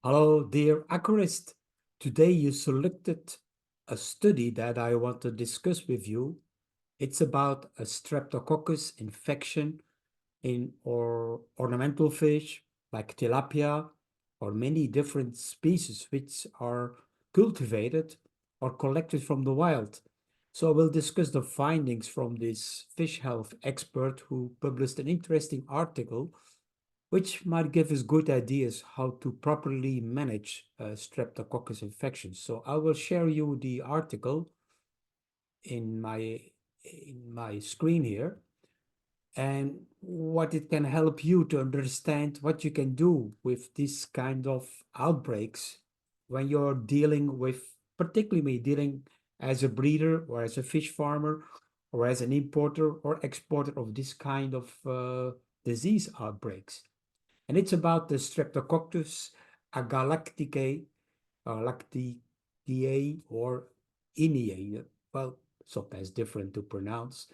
Hello, dear aquarist. Today you selected a study that I want to discuss with you. It's about a Streptococcus infection in ornamental fish like tilapia or many different species which are cultivated or collected from the wild. So we'll discuss the findings from this fish health expert who published an interesting article which might give us good ideas how to properly manage Streptococcus infections. So I will share you the article in my screen here and what it can help you to understand what you can do with this kind of outbreaks when you're dealing with, particularly dealing as a breeder or as a fish farmer or as an importer or exporter of this kind of disease outbreaks. And it's about the Streptococcus agalacticae, lacticae, or Inae. Well, sometimes different to pronounce,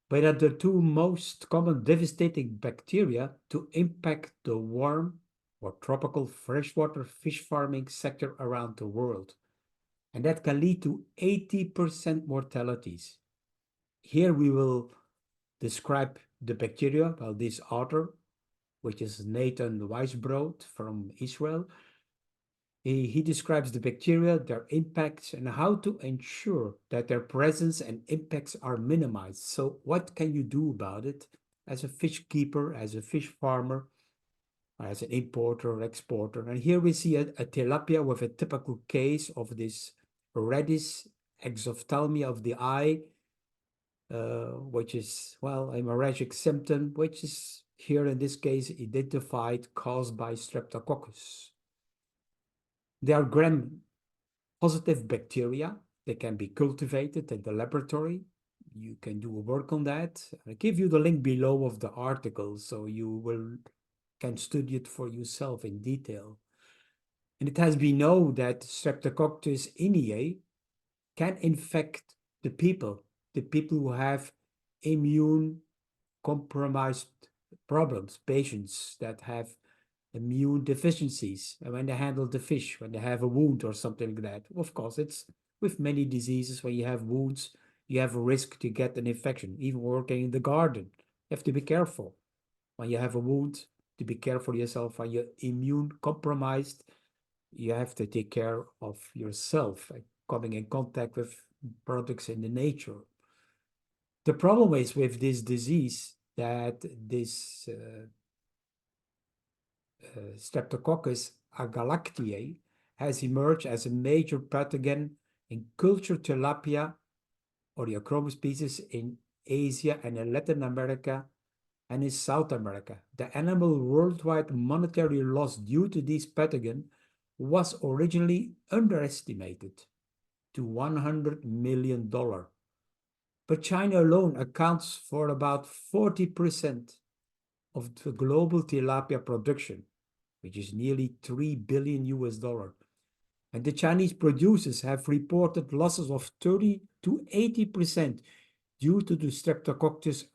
but are the two most common devastating bacteria to impact the warm or tropical freshwater fish farming sector around the world. And that can lead to 80% mortalities. Here we will describe the bacteria. Well, this author, which is Nathan Weisbrod from Israel. He describes the bacteria, their impacts, and how to ensure that their presence and impacts are minimized. So, what can you do about it as a fish keeper, as a fish farmer, as an importer or exporter? And here we see a tilapia with a typical case of this reddish exophthalmia of the eye, which is, well, a hemorrhagic symptom, which is here in this case identified caused by Streptococcus. They are gram-positive bacteria. They can be cultivated in the laboratory. You can do work on that. I give you the link below of the article so you will can study it for yourself in detail. And it has been known that Streptococcus inae can infect the people who have immune compromised problems, patients that have immune deficiencies when they handle the fish, when they have a wound or something like that. Of course, it's with many diseases, when you have wounds, you have a risk to get an infection. Even working in the garden, you have to be careful. When you have a wound, to be careful yourself. When you're immune compromised, you have to take care of yourself, coming in contact with products in the nature. The problem is with this disease that this Streptococcus agalactiae has emerged as a major pathogen in cultured tilapia or the acromis species in Asia and in Latin America and in South America. The animal worldwide monetary loss due to this pathogen was originally underestimated to $100 million. But China alone accounts for about 40% of the global tilapia production, which is nearly 3 billion US dollar. And the Chinese producers have reported losses of 30 to 80% due to the Streptococcus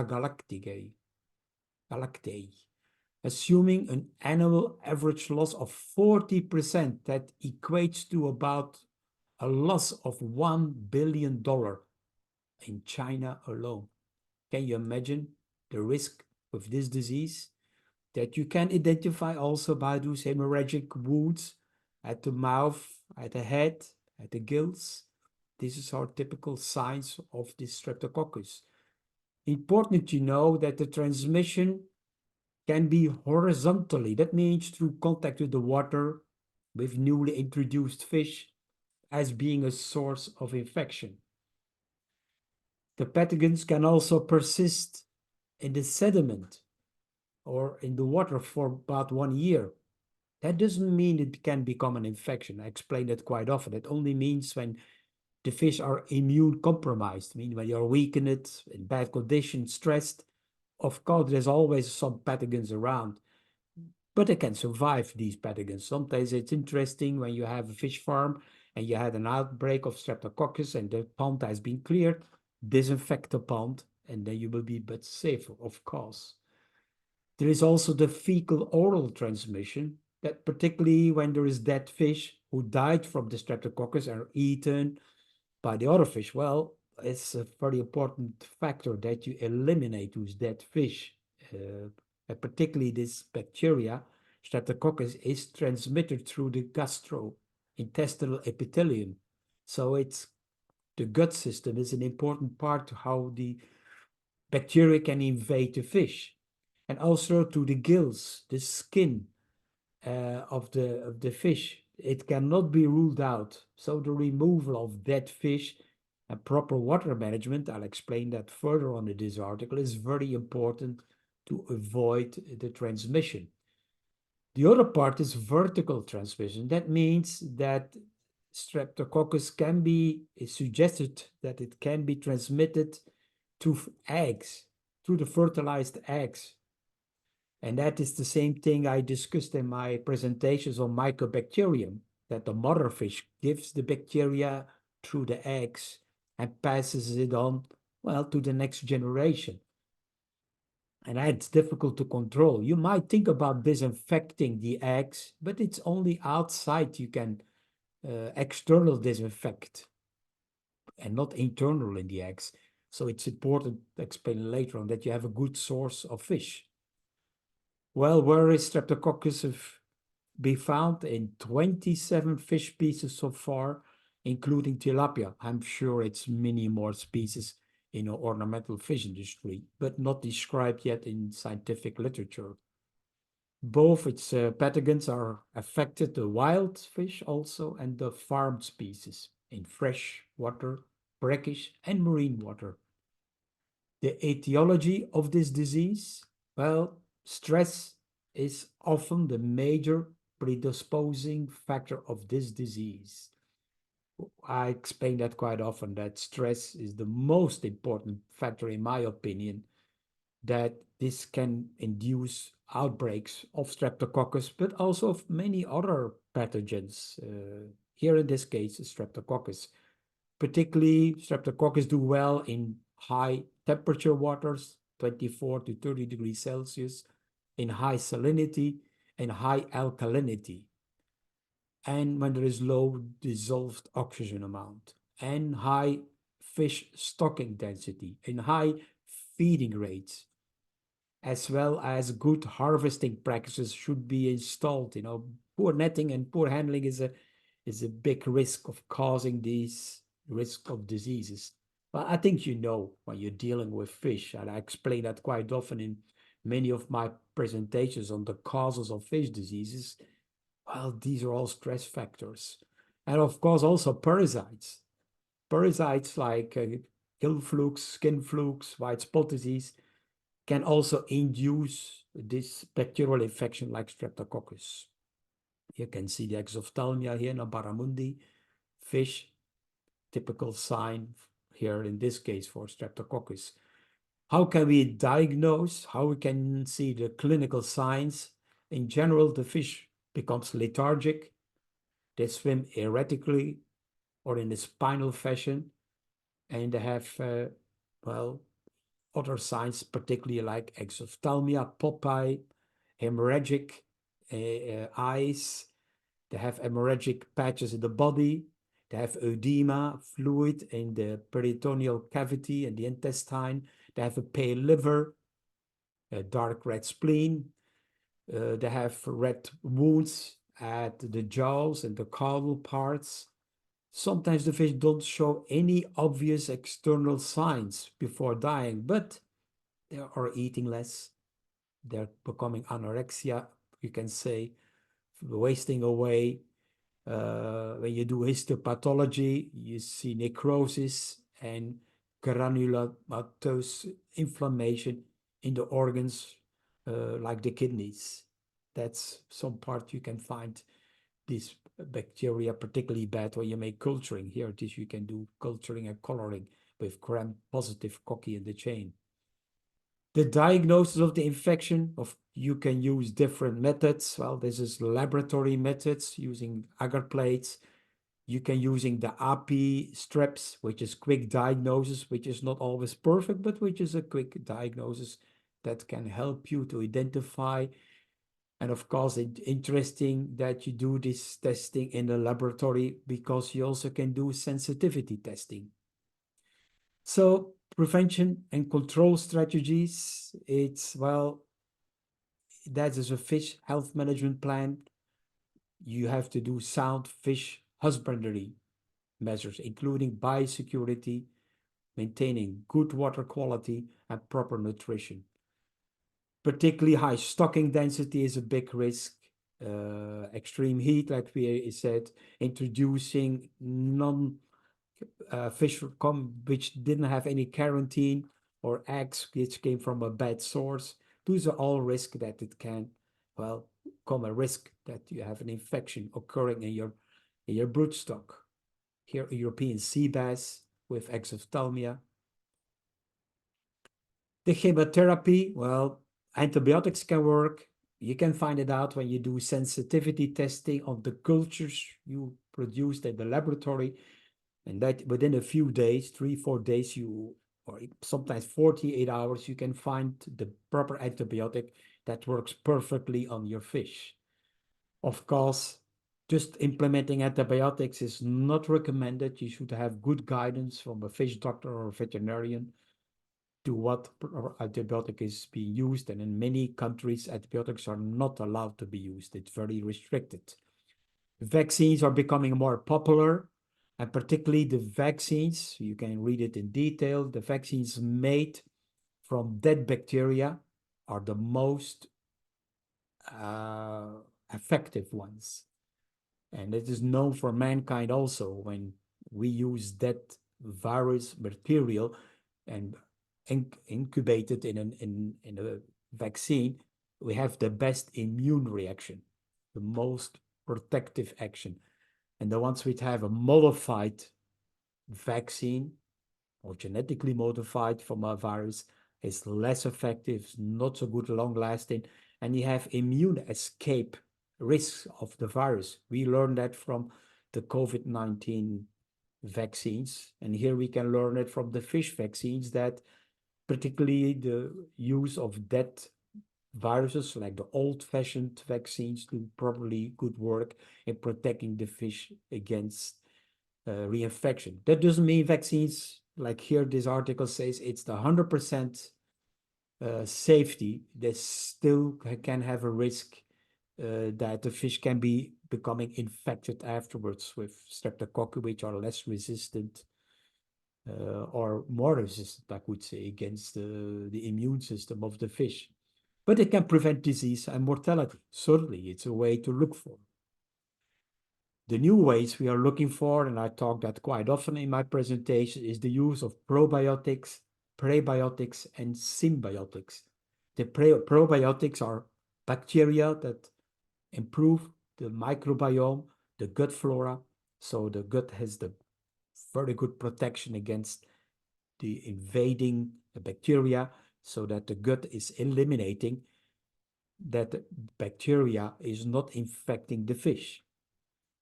agalactiae, assuming an annual average loss of 40%. That equates to about a loss of $1 billion in China alone. Can you imagine the risk with this disease? That you can identify also by those hemorrhagic wounds at the mouth, at the head, at the gills. This is our typical signs of this Streptococcus. Important to know that the transmission can be horizontally. That means through contact with the water, with newly introduced fish, as being a source of infection. The pathogens can also persist in the sediment or in the water for about 1 year. That doesn't mean it can become an infection. I explain that quite often. It only means when the fish are immune compromised. I mean, when you're weakened, in bad condition, stressed, of course, there's always some pathogens around, but they can survive these pathogens. Sometimes it's interesting when you have a fish farm and you had an outbreak of Streptococcus and the pond has been cleared, disinfect the pond, and then you will be safer, of course. There is also the fecal oral transmission, that particularly when there is dead fish who died from the Streptococcus and are eaten by the other fish, well, it's a very important factor that you eliminate those dead fish. And particularly this bacteria, Streptococcus, is transmitted through the gastrointestinal epithelium. So it's the gut system is an important part to how the bacteria can invade the fish, and also to the gills, the skin of the fish. It cannot be ruled out. So the removal of dead fish and proper water management, I'll explain that further on in this article, is very important to avoid the transmission. The other part is vertical transmission. That means that Streptococcus can be, it's suggested that it can be transmitted to eggs, through the fertilized eggs. And that is the same thing I discussed in my presentations on mycobacterium, that the mother fish gives the bacteria through the eggs and passes it on, well, to the next generation. And that's difficult to control. You might think about disinfecting the eggs, but it's only outside you can external disinfect and not internal in the eggs. So it's important to explain later on that you have a good source of fish. Well, where is Streptococcus be found? In 27 fish species so far, including tilapia. I'm sure it's many more species in the ornamental fish industry, but not described yet in scientific literature. Both its pathogens are affected the wild fish also and the farmed species in fresh water, brackish, and marine water. The etiology of this disease? Well, stress is often the major predisposing factor of this disease. I explain that quite often, that stress is the most important factor, in my opinion, that this can induce outbreaks of Streptococcus, but also of many other pathogens. Here in this case, Streptococcus. Particularly, Streptococcus do well in high temperature waters, 24 to 30 degrees Celsius, in high salinity and high alkalinity, and when there is low dissolved oxygen amount, and high fish stocking density, and high feeding rates, as well as good harvesting practices should be installed. Poor netting and poor handling is a big risk of causing these risk of diseases. Well, I think when you're dealing with fish, and I explain that quite often in many of my presentations on the causes of fish diseases. Well, these are all stress factors. And of course, also parasites. Parasites like gill flukes, skin flukes, white spot disease can also induce this bacterial infection like Streptococcus. You can see the exophthalmia here in a barramundi fish, typical sign here in this case for Streptococcus. How can we diagnose? How we can see the clinical signs? In general, the fish becomes lethargic. They swim erratically or in a spinal fashion, and they have, other signs, particularly like exophthalmia, popeye, hemorrhagic eyes. They have hemorrhagic patches in the body. They have edema, fluid in the peritoneal cavity and the intestine. They have a pale liver, a dark red spleen. They have red wounds at the jaws and the caudal parts. Sometimes the fish don't show any obvious external signs before dying, but they are eating less. They're becoming anorexia, you can say, wasting away. When you do histopathology, you see necrosis and granulomatous inflammation in the organs, like the kidneys. That's some part you can find these bacteria particularly bad when you make culturing. Here it is, you can do culturing and coloring with gram-positive cocci in the chain. The diagnosis of the infection, you can use different methods. Well, this is laboratory methods using agar plates. You can using the API strips, which is quick diagnosis, which is not always perfect, but which is a quick diagnosis that can help you to identify And of course, it's interesting that you do this testing in the laboratory because you also can do sensitivity testing. So prevention and control strategies, well, that is a fish health management plan. You have to do sound fish husbandry measures, including biosecurity, maintaining good water quality, and proper nutrition. Particularly high stocking density is a big risk. Extreme heat, like we said, introducing non fish which didn't have any quarantine, or eggs which came from a bad source. Those are all risks that it can, well, come a risk that you have an infection occurring in your broodstock. Here, European sea bass with exophthalmia. The chemotherapy, well, antibiotics can work. You can find it out when you do sensitivity testing of the cultures you produced in the laboratory. And that within a few days, 3, 4 days, or sometimes 48 hours, you can find the proper antibiotic that works perfectly on your fish. Of course, just implementing antibiotics is not recommended. You should have good guidance from a fish doctor or a veterinarian to what antibiotic is being used. And in many countries, antibiotics are not allowed to be used. It's very restricted. Vaccines are becoming more popular, and particularly the vaccines, you can read it in detail, the vaccines made from dead bacteria are the most effective ones. And it is known for mankind also when we use that virus material and incubated in a vaccine, we have the best immune reaction, the most protective action. And the ones which have a modified vaccine or genetically modified from a virus is less effective, not so good long lasting, and you have immune escape risks of the virus. We learned that from the COVID-19 vaccines, and here we can learn it from the fish vaccines, that particularly the use of dead viruses like the old-fashioned vaccines do probably good work in protecting the fish against reinfection. That doesn't mean vaccines, like here this article says, it's the 100% safety. They still can have a risk that the fish can be becoming infected afterwards with Streptococcus, which are less resistant or more resistant, I would say, against the immune system of the fish. But it can prevent disease and mortality. Certainly, it's a way to look for. The new ways we are looking for, and I talk that quite often in my presentation, is the use of probiotics, prebiotics, and symbiotics. The probiotics are bacteria that improve the microbiome, the gut flora, so the gut has the very good protection against the invading bacteria, so that the gut is eliminating that the bacteria is not infecting the fish.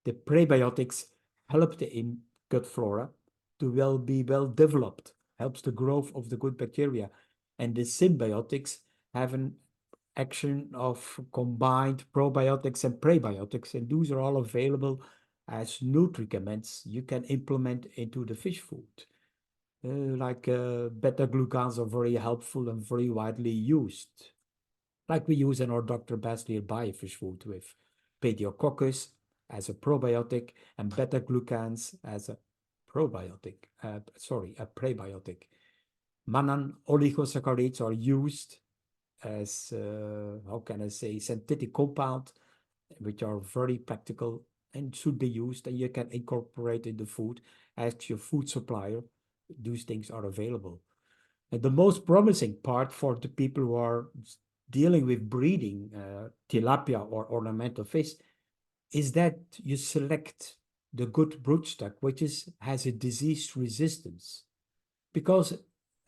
The prebiotics help the gut flora to be well developed, helps the growth of the good bacteria. And the symbiotics have an action of combined probiotics and prebiotics, and those are all available as nutricaments you can implement into the fish food. Beta-glucans are very helpful and very widely used, like we use in our Dr. Bassleer biofish food with Pediococcus as a probiotic and beta-glucans as a prebiotic. Mannan oligosaccharides are used as, how can I say, synthetic compound, which are very practical and should be used, and you can incorporate in the food as your food supplier. Those things are available. And the most promising part for the people who are dealing with breeding tilapia or ornamental fish is that you select the good broodstock, which has a disease resistance. Because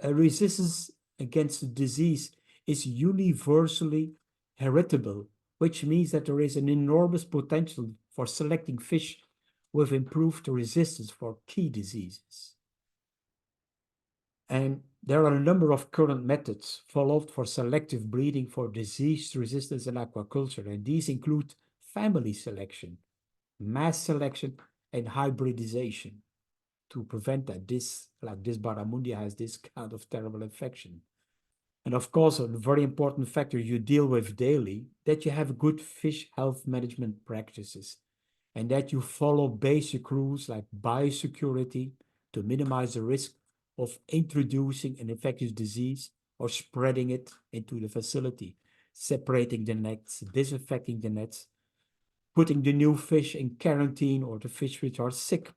a resistance against a disease is universally heritable, which means that there is an enormous potential for selecting fish with improved resistance for key diseases. And there are a number of current methods followed for selective breeding for disease resistance in aquaculture, and these include family selection, mass selection, and hybridization to prevent that this barramundi has this kind of terrible infection. And of course, a very important factor you deal with daily, that you have good fish health management practices and that you follow basic rules like biosecurity to minimize the risk of introducing an infectious disease or spreading it into the facility, separating the nets, disinfecting the nets, putting the new fish in quarantine or the fish which are sick,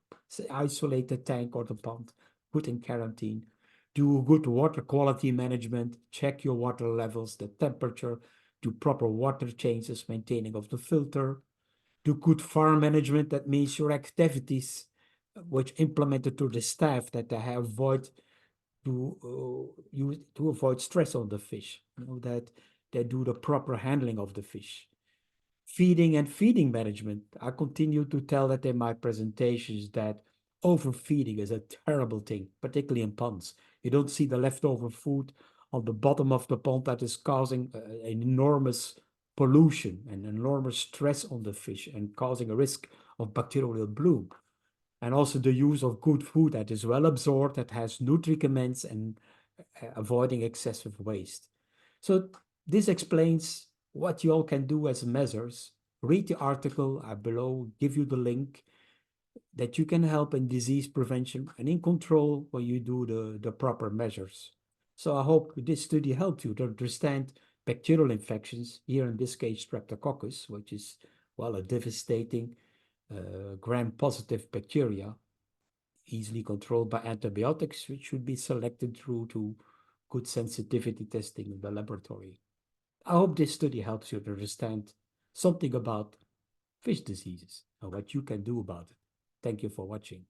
isolate the tank or the pond, put in quarantine. Do good water quality management, check your water levels, the temperature, do proper water changes, maintaining of the filter, do good farm management. That means your activities which implemented to the staff that they avoid to avoid stress on the fish, that they do the proper handling of the fish. Feeding and feeding management. I continue to tell that in my presentations that overfeeding is a terrible thing, particularly in ponds. You don't see the leftover food on the bottom of the pond that is causing an enormous pollution and enormous stress on the fish and causing a risk of bacterial bloom. And also the use of good food that is well absorbed, that has nutriments and avoiding excessive waste. So this explains what you all can do as measures. Read the article below, give you the link that you can help in disease prevention and in control when you do the proper measures. So I hope this study helped you to understand bacterial infections, here in this case Streptococcus, which is, well, a devastating gram-positive bacteria, easily controlled by antibiotics, which should be selected through to good sensitivity testing in the laboratory. I hope this study helps you to understand something about fish diseases and what you can do about it. Thank you for watching.